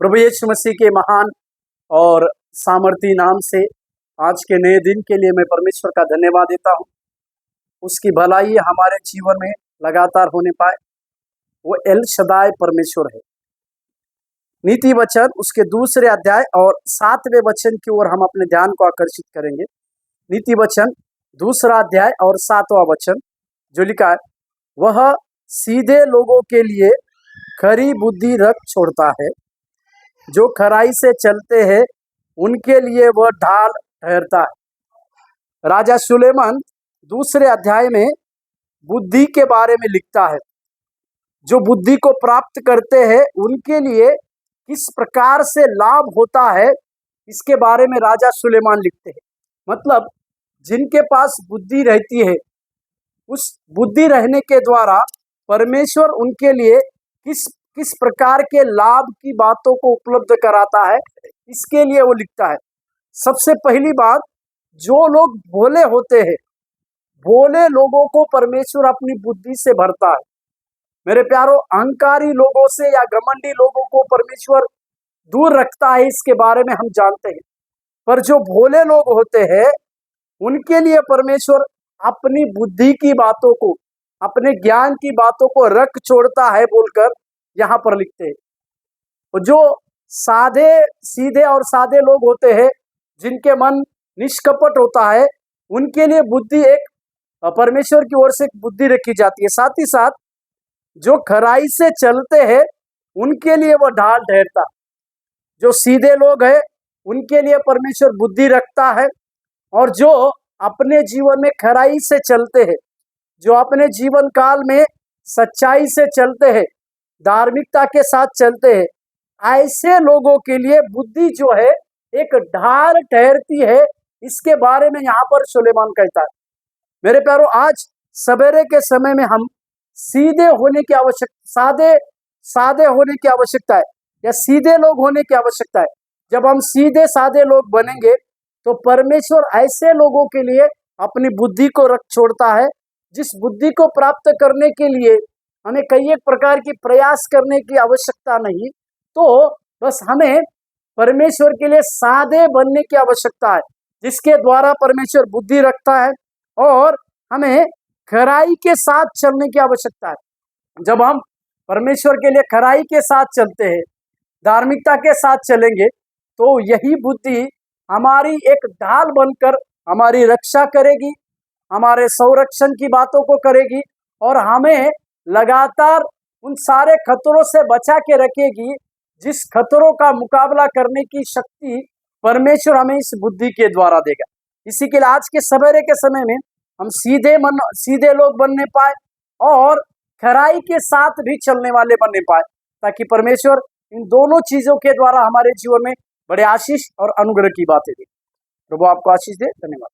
प्रभु यीशु मसीह के महान और सामर्थी नाम से आज के नए दिन के लिए मैं परमेश्वर का धन्यवाद देता हूँ। उसकी भलाई हमारे जीवन में लगातार होने पाए। वो एल शदाय परमेश्वर है। नीति वचन उसके दूसरे अध्याय और 7वें वचन की ओर हम अपने ध्यान को आकर्षित करेंगे। नीति वचन दूसरा अध्याय और 7वां वचन जो लिखा है, वह सीधे लोगों के लिए खरी बुद्धि रख छोड़ता है, जो खराई से चलते हैं उनके लिए वह ढाल ठहरता है। राजा सुलेमान दूसरे अध्याय में बुद्धि के बारे में लिखता है। जो बुद्धि को प्राप्त करते हैं उनके लिए किस प्रकार से लाभ होता है, इसके बारे में राजा सुलेमान लिखते हैं। मतलब जिनके पास बुद्धि रहती है, उस बुद्धि रहने के द्वारा परमेश्वर उनके लिए किस प्रकार के लाभ की बातों को उपलब्ध कराता है, इसके लिए वो लिखता है। सबसे पहली बात, जो लोग भोले होते हैं, भोले लोगों को परमेश्वर अपनी बुद्धि से भरता है। मेरे प्यारो, अहंकारी लोगों से या घमंडी लोगों को परमेश्वर दूर रखता है, इसके बारे में हम जानते हैं। पर जो भोले लोग होते हैं उनके लिए परमेश्वर अपनी बुद्धि की बातों को, अपने ज्ञान की बातों को रख छोड़ता है बोलकर यहाँ पर लिखते हैं। और जो सादे सीधे और सादे लोग होते हैं, जिनके मन निष्कपट होता है, उनके लिए बुद्धि एक परमेश्वर की ओर से एक बुद्धि रखी जाती है। साथ ही साथ जो खराई से चलते हैं उनके लिए वह ढाल ठहरता है। जो सीधे लोग हैं उनके लिए परमेश्वर बुद्धि रखता है, और जो अपने जीवन में खराई से चलते हैं, जो अपने जीवन काल में सच्चाई से चलते हैं, धार्मिकता के साथ चलते हैं, ऐसे लोगों के लिए बुद्धि जो है एक ढाल ठहरती है। इसके बारे में यहाँ पर सुलेमान कहता है। मेरे प्यारों, आज सवेरे के समय में हम सीधे होने की आवश्यकता, सादे होने की आवश्यकता है, या सीधे लोग होने की आवश्यकता है। जब हम सीधे सादे लोग बनेंगे तो परमेश्वर ऐसे लोगों के लिए अपनी बुद्धि को रख छोड़ता है, जिस बुद्धि को प्राप्त करने के लिए हमें कई एक प्रकार की प्रयास करने की आवश्यकता नहीं, तो बस हमें परमेश्वर के लिए सादे बनने की आवश्यकता है, जिसके द्वारा परमेश्वर बुद्धि रखता है। और हमें खराई के साथ चलने की आवश्यकता है। जब हम परमेश्वर के लिए खराई के साथ चलते हैं, धार्मिकता के साथ चलेंगे, तो यही बुद्धि हमारी एक ढाल बनकर हमारी रक्षा करेगी, हमारे संरक्षण की बातों को करेगी, और हमें लगातार उन सारे खतरों से बचा के रखेगी, जिस खतरों का मुकाबला करने की शक्ति परमेश्वर हमें इस बुद्धि के द्वारा देगा। इसी के लिए आज के सवेरे के समय में हम सीधे लोग बनने पाए और खराई के साथ भी चलने वाले बनने पाए, ताकि परमेश्वर इन दोनों चीजों के द्वारा हमारे जीवन में बड़े आशीष और अनुग्रह की बातें दे। प्रभु आपको आशीष दे। धन्यवाद।